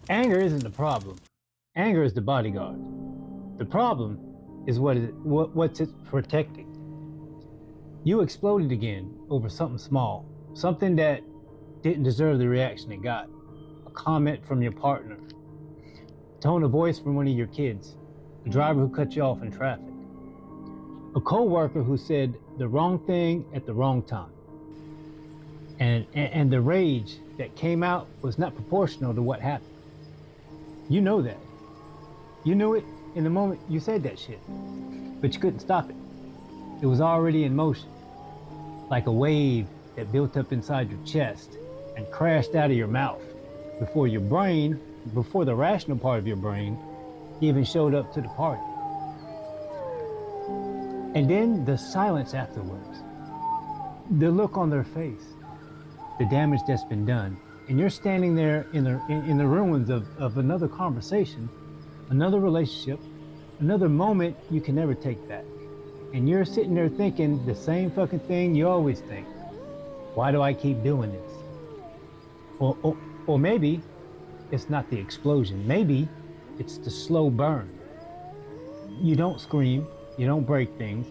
Anger isn't the problem. Anger is the bodyguard. The problem is what's it protecting. You exploded again over something small, something that didn't deserve the reaction it got. A comment from your partner, tone of voice from one of your kids, a driver who cut you off in traffic, a co-worker who said the wrong thing at the wrong time. And the rage that came out was not proportional to what happened. You know that. You knew it in the moment you said that shit, but you couldn't stop it. It was already in motion, like a wave that built up inside your chest and crashed out of your mouth before your brain, before the rational part of your brain even showed up to the party. And then the silence afterwards, the look on their face, the damage that's been done. And you're standing there in the ruins of another conversation, another relationship, another moment you can never take back. And you're sitting there thinking the same fucking thing you always think. Why do I keep doing this? Or maybe it's not the explosion. Maybe it's the slow burn. You don't scream, you don't break things,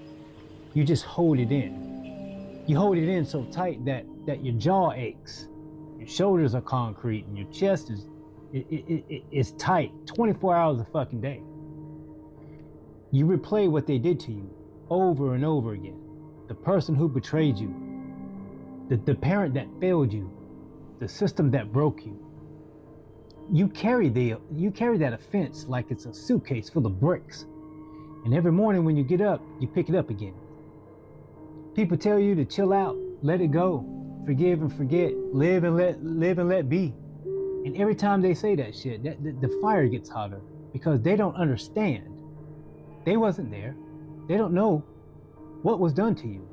you just hold it in. You hold it in so tight that your jaw aches. Your shoulders are concrete and your chest is tight 24 hours a fucking day. You replay what they did to you over and over again. The person who betrayed you, the parent that failed you, the system that broke you. You carry that offense like it's a suitcase full of bricks. And every morning when you get up, you pick it up again. People tell you to chill out, let it go, forgive and forget, live and let be. And every time they say that shit, the fire gets hotter because they don't understand. They wasn't there. They don't know what was done to you.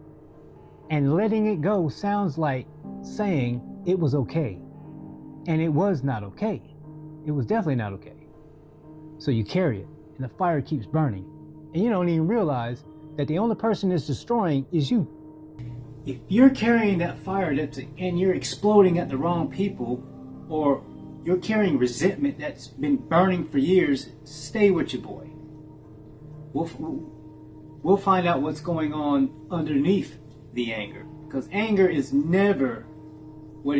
And letting it go sounds like saying it was okay. And it was not okay. It was definitely not okay. So you carry it and the fire keeps burning. And you don't even realize that the only person it's destroying is you. If you're carrying that fire and you're exploding at the wrong people, or you're carrying resentment that's been burning for years, stay with your boy. We'll find out what's going on underneath the anger, because anger is never what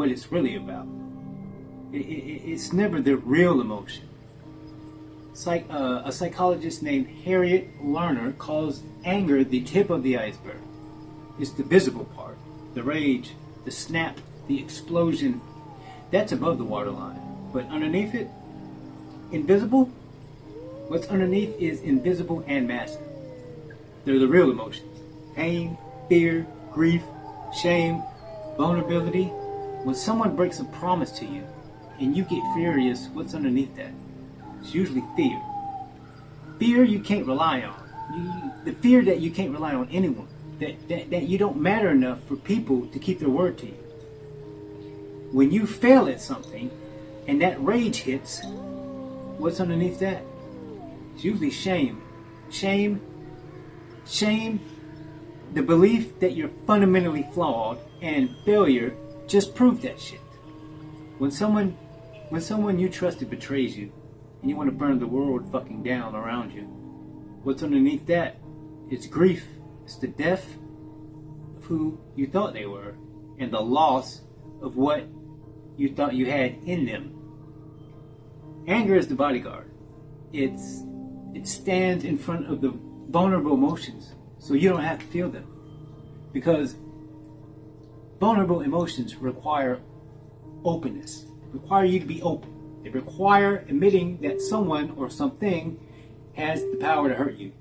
it's really about. It's never the real emotion. It's like a psychologist named Harriet Lerner calls anger the tip of the iceberg. It's the visible part, the rage, the snap, the explosion. That's above the waterline. But underneath it, invisible, what's underneath is invisible and massive. They're the real emotions. Pain, fear, grief, shame, vulnerability. When someone breaks a promise to you and you get furious, what's underneath that? It's usually fear. Fear you can't rely on. The fear that you can't rely on anyone. That you don't matter enough for people to keep their word to you. When you fail at something and that rage hits, what's underneath that? It's usually shame. Shame, the belief that you're fundamentally flawed, and failure just proved that shit. When someone you trusted betrays you and you want to burn the world fucking down around you, what's underneath that? It's grief. It's the death of who you thought they were and the loss of what you thought you had in them. Anger is the bodyguard. It stands in front of the vulnerable emotions so you don't have to feel them. Because vulnerable emotions require openness, require you to be open. They require admitting that someone or something has the power to hurt you.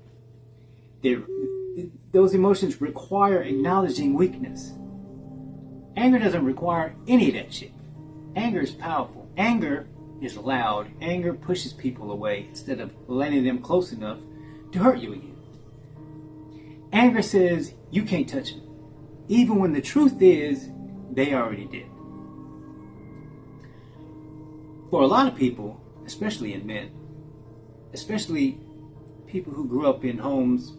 Those emotions require acknowledging weakness. Anger doesn't require any of that shit. Anger is powerful. Anger is loud. Anger pushes people away instead of letting them close enough to hurt you again. Anger says, you can't touch me, even when the truth is, they already did. For a lot of people, especially in men, especially people who grew up in homes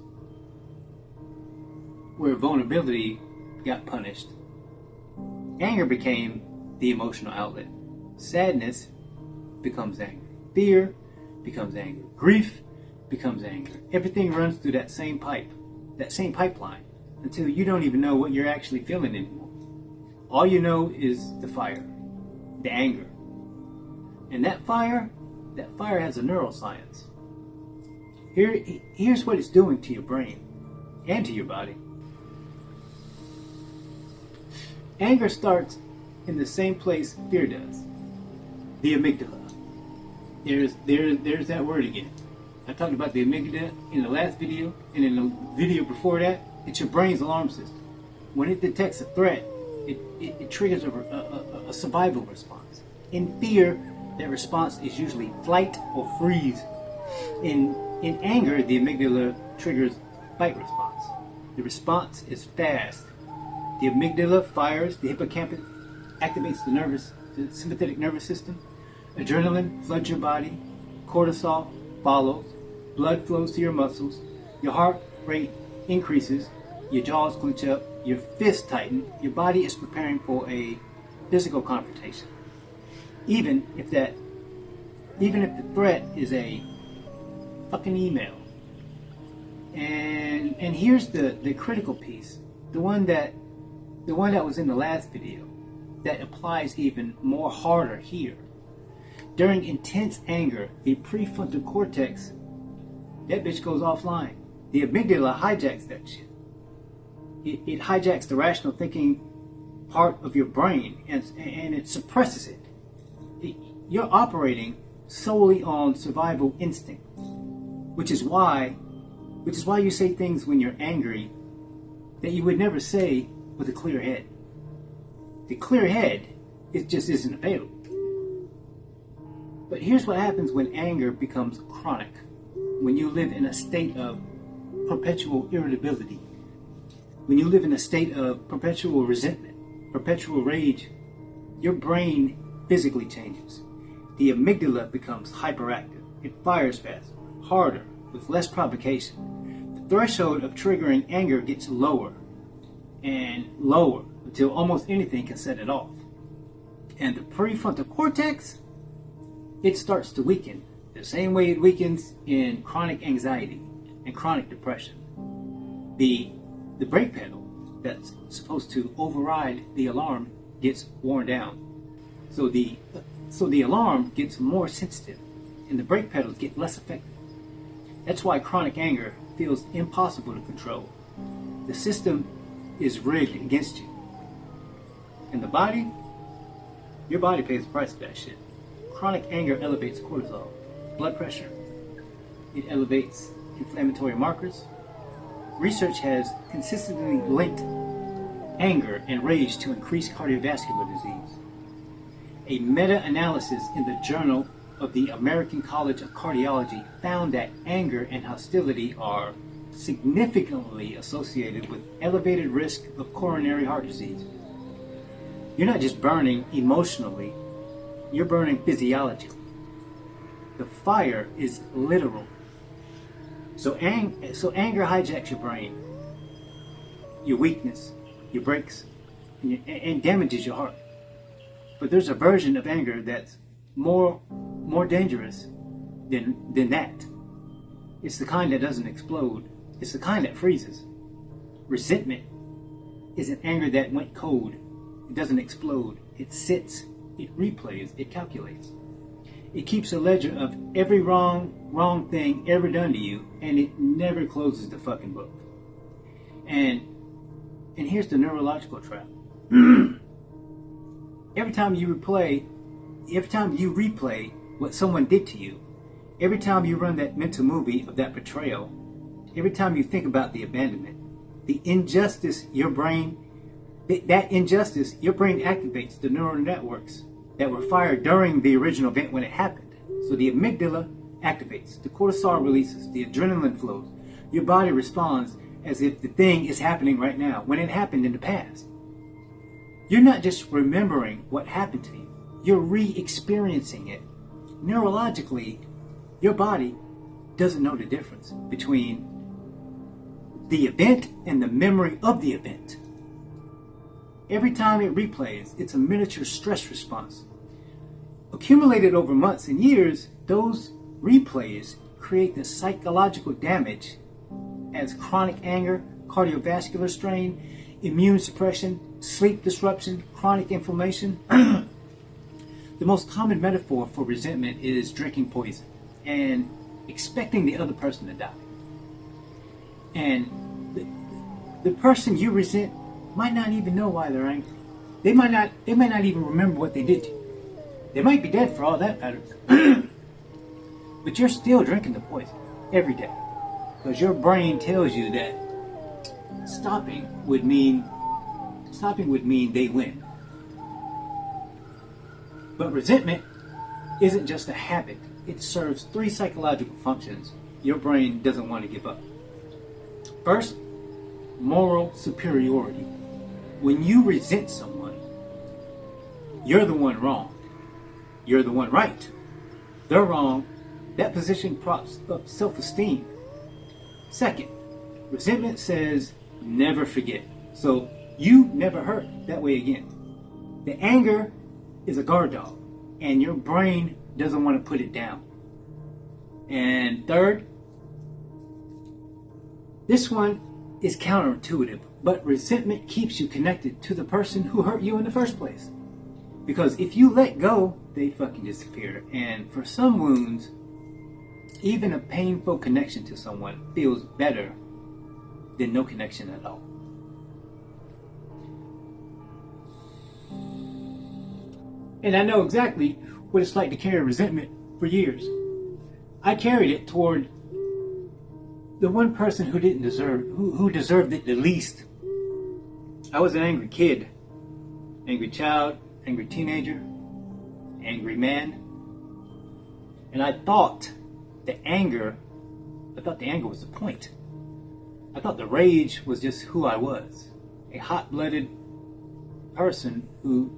where vulnerability got punished, anger became the emotional outlet. Sadness becomes anger. Fear becomes anger. Grief becomes anger. Everything runs through that same pipeline, until you don't even know what you're actually feeling anymore. All you know is the fire, the anger. And that fire has a neuroscience. Here's what it's doing to your brain and to your body. Anger starts in the same place fear does, the amygdala. There's that word again. I talked about the amygdala in the last video, and in the video before that, it's your brain's alarm system. When it detects a threat, it triggers a survival response. In fear, that response is usually flight or freeze. In anger, the amygdala triggers fight response. The response is fast. The amygdala fires, the hippocampus activates the sympathetic nervous system. Adrenaline floods your body. Cortisol follows. Blood flows to your muscles. Your heart rate increases. Your jaws clench up. Your fists tighten. Your body is preparing for a physical confrontation. Even if the threat is a fucking email. And here's the critical piece. The one that was in the last video that applies even more harder here. During intense anger, the prefrontal cortex, that bitch goes offline. The amygdala hijacks that shit. It hijacks the rational thinking part of your brain and it suppresses it. You're operating solely on survival instinct, which is why you say things when you're angry that you would never say with a clear head. The clear head, it just isn't available. But here's what happens when anger becomes chronic. When you live in a state of perpetual irritability. When you live in a state of perpetual resentment, perpetual rage, your brain physically changes. The amygdala becomes hyperactive. It fires faster, harder, with less provocation. The threshold of triggering anger gets lower and lower until almost anything can set it off. And the prefrontal cortex, it starts to weaken the same way it weakens in chronic anxiety and chronic depression. The brake pedal that's supposed to override the alarm gets worn down. So the alarm gets more sensitive and the brake pedals get less effective. That's why chronic anger feels impossible to control. The system is rigged against you. And the body, your body pays the price for that shit. Chronic anger elevates cortisol, blood pressure. It elevates inflammatory markers. Research has consistently linked anger and rage to increased cardiovascular disease. A meta-analysis in the Journal of the American College of Cardiology found that anger and hostility are significantly associated with elevated risk of coronary heart disease. You're not just burning emotionally, you're burning physiologically. The fire is literal. So anger hijacks your brain, your weakness, your brakes, and damages your heart. But there's a version of anger that's more dangerous than that. It's the kind that doesn't explode. It's the kind that freezes. Resentment is an anger that went cold. It doesn't explode. It sits. It replays. It calculates. It keeps a ledger of every wrong thing ever done to you, and it never closes the fucking book. And here's the neurological trap. Every time you replay what someone did to you, every time you run that mental movie of that betrayal, every time you think about the abandonment, the injustice, your brain activates the neural networks that were fired during the original event when it happened. So the amygdala activates, the cortisol releases, the adrenaline flows. Your body responds as if the thing is happening right now when it happened in the past. You're not just remembering what happened to you, you're re-experiencing it. Neurologically, your body doesn't know the difference between the event and the memory of the event. Every time it replays, it's a miniature stress response. Accumulated over months and years, those replays create the psychological damage as chronic anger, cardiovascular strain, immune suppression, sleep disruption, chronic inflammation. The most common metaphor for resentment is drinking poison and expecting the other person to die. And the person you resent might not even know why they're angry. They might not even remember what they did to you. They might be dead for all that matters. But you're still drinking the poison every day. Because your brain tells you that stopping would mean they win. But resentment isn't just a habit. It serves 3 psychological functions your brain doesn't want to give up. First, moral superiority. When you resent someone, you're the one wrong. You're the one right. They're wrong. That position props up self-esteem. Second, resentment says never forget. So you never hurt that way again. The anger is a guard dog, and your brain doesn't want to put it down. And third, this one is counterintuitive, but resentment keeps you connected to the person who hurt you in the first place. Because if you let go, they fucking disappear. And for some wounds, even a painful connection to someone feels better than no connection at all. And I know exactly what it's like to carry resentment for years. I carried it toward the one person who didn't deserve, who deserved it the least. I was an angry kid, angry child, angry teenager, angry man. And I thought the anger was the point. I thought the rage was just who I was. A hot-blooded person who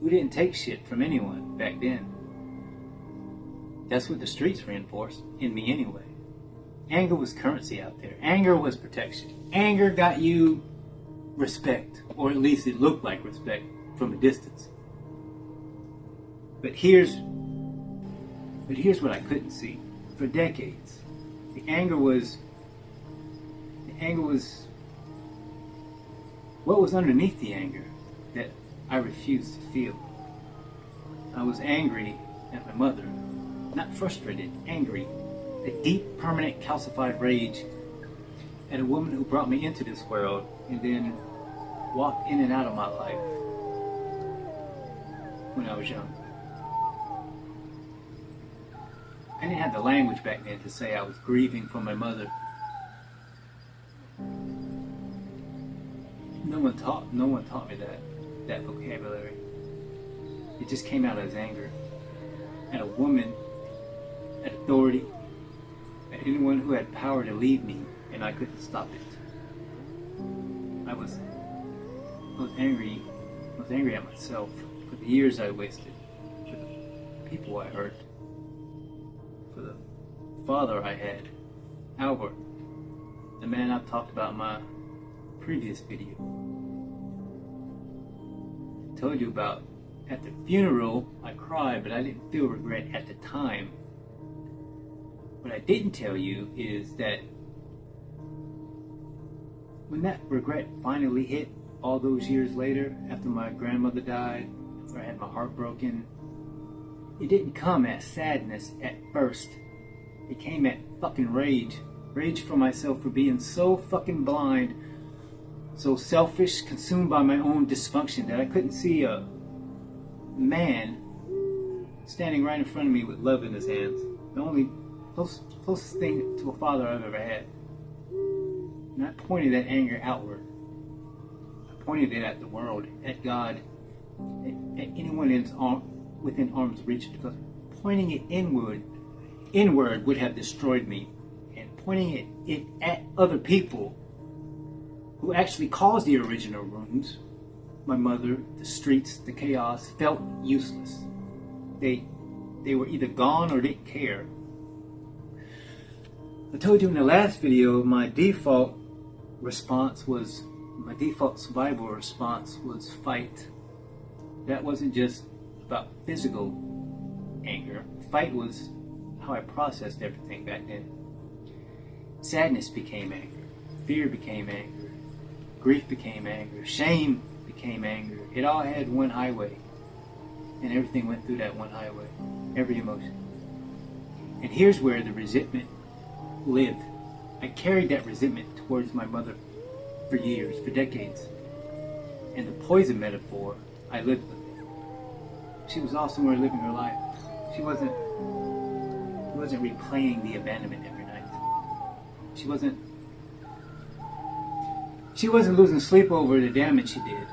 didn't take shit from anyone back then. That's what the streets reinforced in me anyway. Anger was currency out there. Anger was protection. Anger got you respect, or at least it looked like respect from a distance. But here's what I couldn't see. For decades, the anger was what was underneath the anger that I refused to feel. I was angry at my mother, not frustrated, angry. A deep, permanent, calcified rage at a woman who brought me into this world and then walked in and out of my life when I was young. I didn't have the language back then to say I was grieving for my mother. No one taught me that vocabulary. It just came out as anger at a woman, at authority, at anyone who had power to lead me, and I couldn't stop it. I was angry at myself for the years I wasted, for the people I hurt, for the father I had, Albert, the man I've talked about in my previous video. I told you about at the funeral I cried, but I didn't feel regret at the time. What I didn't tell you is that when that regret finally hit all those years later, after my grandmother died, after I had my heart broken, it didn't come as sadness at first. It came at fucking rage. Rage for myself for being so fucking blind, so selfish, consumed by my own dysfunction that I couldn't see a man standing right in front of me with love in his hands. The only closest thing to a father I've ever had. And I pointed that anger outward. I pointed it at the world, at God, at anyone within arm's reach, because pointing it inward would have destroyed me. And pointing it at other people who actually caused the original wounds, my mother, the streets, the chaos, felt useless. They were either gone or didn't care. I told you in the last video, my default survival response was fight. That wasn't just about physical anger. Fight was how I processed everything back then. Sadness became anger. Fear became anger. Grief became anger. Shame became anger. It all had one highway. And everything went through that one highway. Every emotion. And here's where the resentment lived. I carried that resentment towards my mother for years, for decades. And the poison metaphor, I lived with it. She was off somewhere living her life. She wasn't replaying the abandonment every night. She wasn't losing sleep over the damage she did.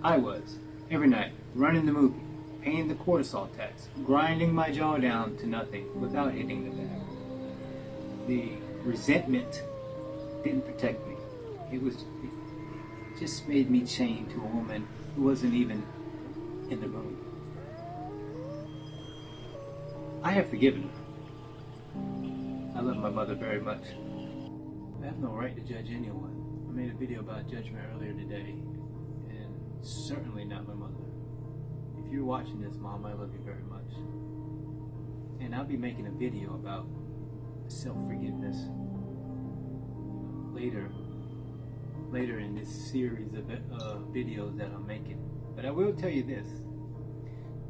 I was, every night, running the movie, paying the cortisol tax, grinding my jaw down to nothing without hitting the bag. The resentment didn't protect me. It just made me chained to a woman who wasn't even in the room. I have forgiven her. I love my mother very much. I have no right to judge anyone. I made a video about judgment earlier today, and certainly not my mother. If you're watching this, Mom, I love you very much. And I'll be making a video about self-forgiveness later in this series of videos that I'm making. But I will tell you this.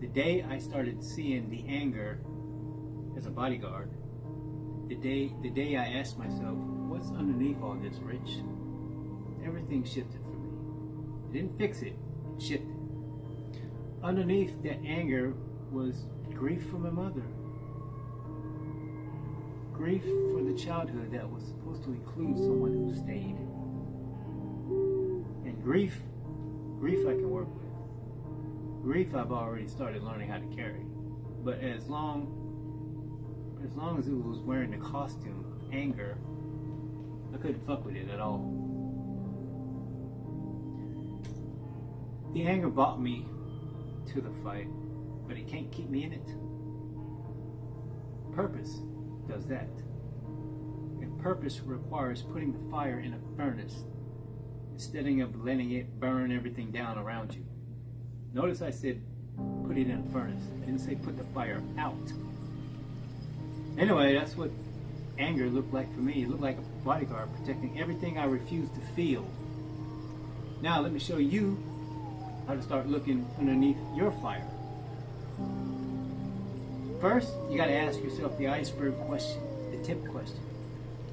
The day I started seeing the anger as a bodyguard, the day I asked myself, what's underneath all this, Rich? Everything shifted for me. It didn't fix it, it shifted. Underneath that anger was grief for my mother. Grief for the childhood that was supposed to include someone who stayed. And grief I can work with. Grief I've already started learning how to carry. But as long as it was wearing the costume of anger, I couldn't fuck with it at all. The anger brought me to the fight, but it can't keep me in it. Purpose does that. And purpose requires putting the fire in a furnace instead of letting it burn everything down around you. Notice I said put it in a furnace. I didn't say put the fire out. Anyway, that's what anger looked like for me. It looked like a bodyguard protecting everything I refused to feel. Now let me show you how to start looking underneath your fire. First, you got to ask yourself the iceberg question, the tip question.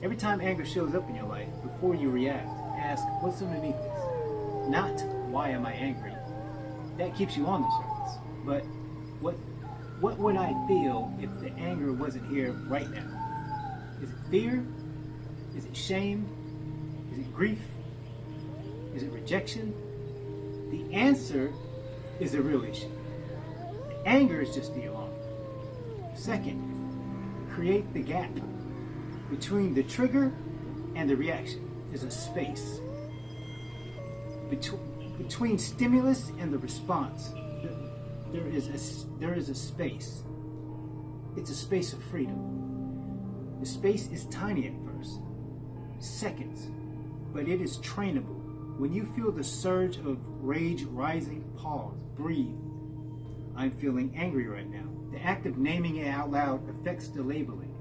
Every time anger shows up in your life, before you react, ask, what's underneath this? Not, why am I angry? That keeps you on the surface. But what would I feel if the anger wasn't here right now? Is it fear? Is it shame? Is it grief? Is it rejection? The answer is the real issue. The anger is just the alarm. Second, create the gap between the trigger and the reaction. Is a space. Between stimulus and the response, there is a space. It's a space of freedom. The space is tiny at first, seconds, but it is trainable. When you feel the surge of rage rising, pause, breathe. I'm feeling angry right now. The act of naming it out loud affects the labeling.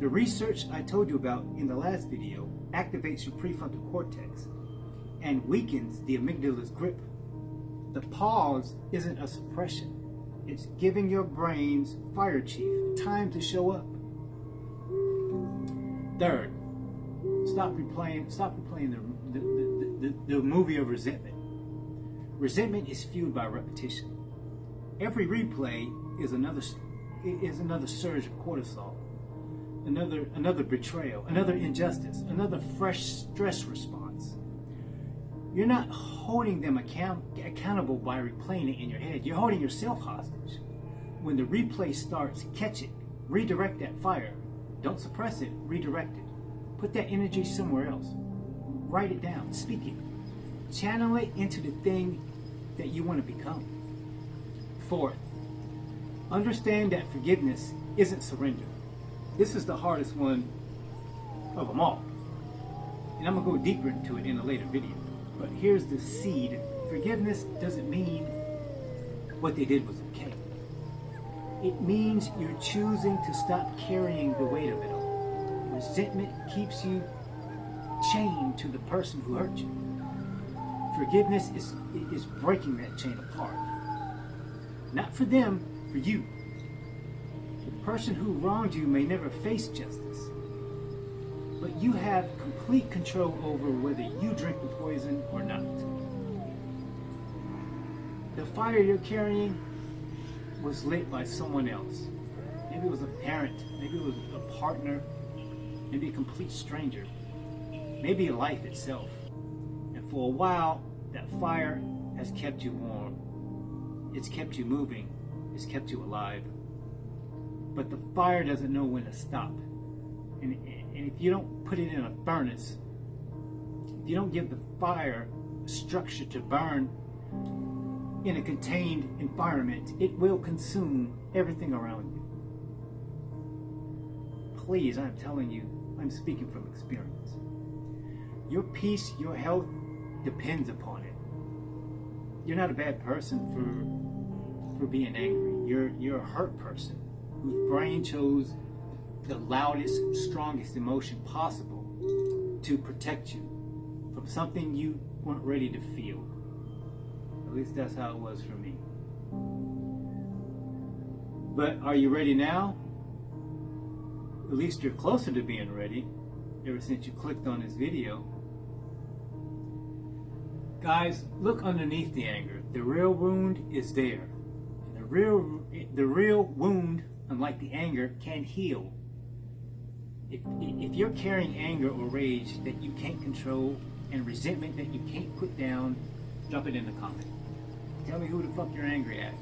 The research I told you about in the last video activates your prefrontal cortex and weakens the amygdala's grip. The pause isn't a suppression. It's giving your brain's fire chief time to show up. Third, stop replaying the movie of resentment. Resentment is fueled by repetition. Every replay is another surge of cortisol, another betrayal, another injustice, another fresh stress response. You're not holding them accountable by replaying it in your head. You're holding yourself hostage. When the replay starts, catch it. Redirect that fire. Don't suppress it. Redirect it. Put that energy somewhere else. Write it down. Speak it. Channel it into the thing that you want to become. Fourth, understand that forgiveness isn't surrender. This is the hardest one of them all. And I'm going to go deeper into it in a later video. But here's the seed. Forgiveness doesn't mean what they did was okay. It means you're choosing to stop carrying the weight of it all. Resentment keeps you chained to the person who hurt you. Forgiveness is breaking that chain apart. Not for them, for you. The person who wronged you may never face justice, but you have complete control over whether you drink the poison or not. The fire you're carrying was lit by someone else. Maybe it was a parent, maybe it was a partner, maybe a complete stranger, maybe life itself. And for a while, that fire has kept you warm. It's kept you moving. It's kept you alive. But the fire doesn't know when to stop. And if you don't put it in a furnace, if you don't give the fire a structure to burn in a contained environment, it will consume everything around you. Please, I'm telling you, I'm speaking from experience. Your peace, your health depends upon it. You're not a bad person for being angry. You're a hurt person whose brain chose the loudest, strongest emotion possible to protect you from something you weren't ready to feel. At least that's how it was for me. But are you ready now? At least you're closer to being ready ever since you clicked on this video. Guys, look underneath the anger. The real wound is there. And the real wound, unlike the anger, can heal. If you're carrying anger or rage that you can't control and resentment that you can't put down, drop it in the comment. Tell me who the fuck you're angry at.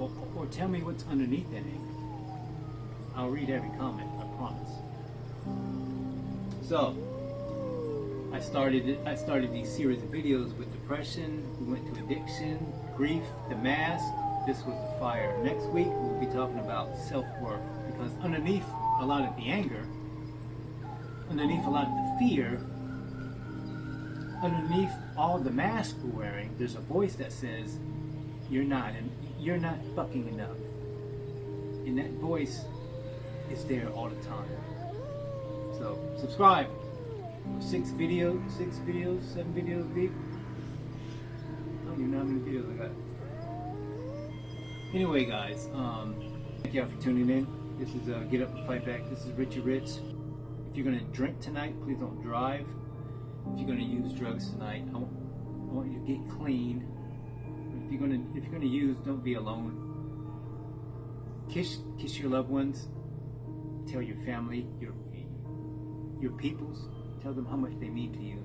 Or tell me what's underneath that anger. I'll read every comment, I promise. So, I started these series of videos with depression, we went to addiction, grief, the mask. This was the fire. Next week we'll be talking about self-worth, because underneath a lot of the anger, underneath a lot of the fear, underneath all the mask we're wearing, there's a voice that says, you're not fucking enough. And that voice is there all the time. So subscribe. 7 videos a week. I don't even know how many videos I got. Anyway, guys, thank y'all for tuning in. This is Get Up and Fight Back. This is Richie Rich. If you're gonna drink tonight, please don't drive. If you're gonna use drugs tonight, I want you to get clean. If you're gonna use, don't be alone. Kiss your loved ones. Tell your family, your peoples. Tell them how much they mean to you.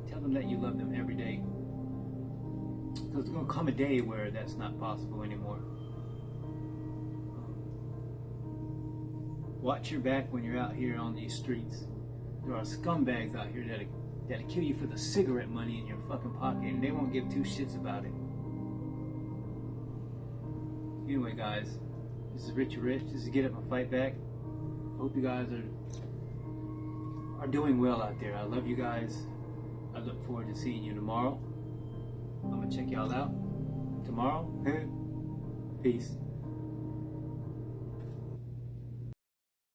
Tell them that you love them every day. Because there's going to come a day where that's not possible anymore. Watch your back when you're out here on these streets. There are scumbags out here that'll kill you for the cigarette money in your fucking pocket, and they won't give two shits about it. Anyway, guys, this is Richie Rich. This is Get Up and Fight Back. Hope you guys are doing well out there. I love you guys. I look forward to seeing you tomorrow. I'm gonna check y'all out tomorrow. Peace.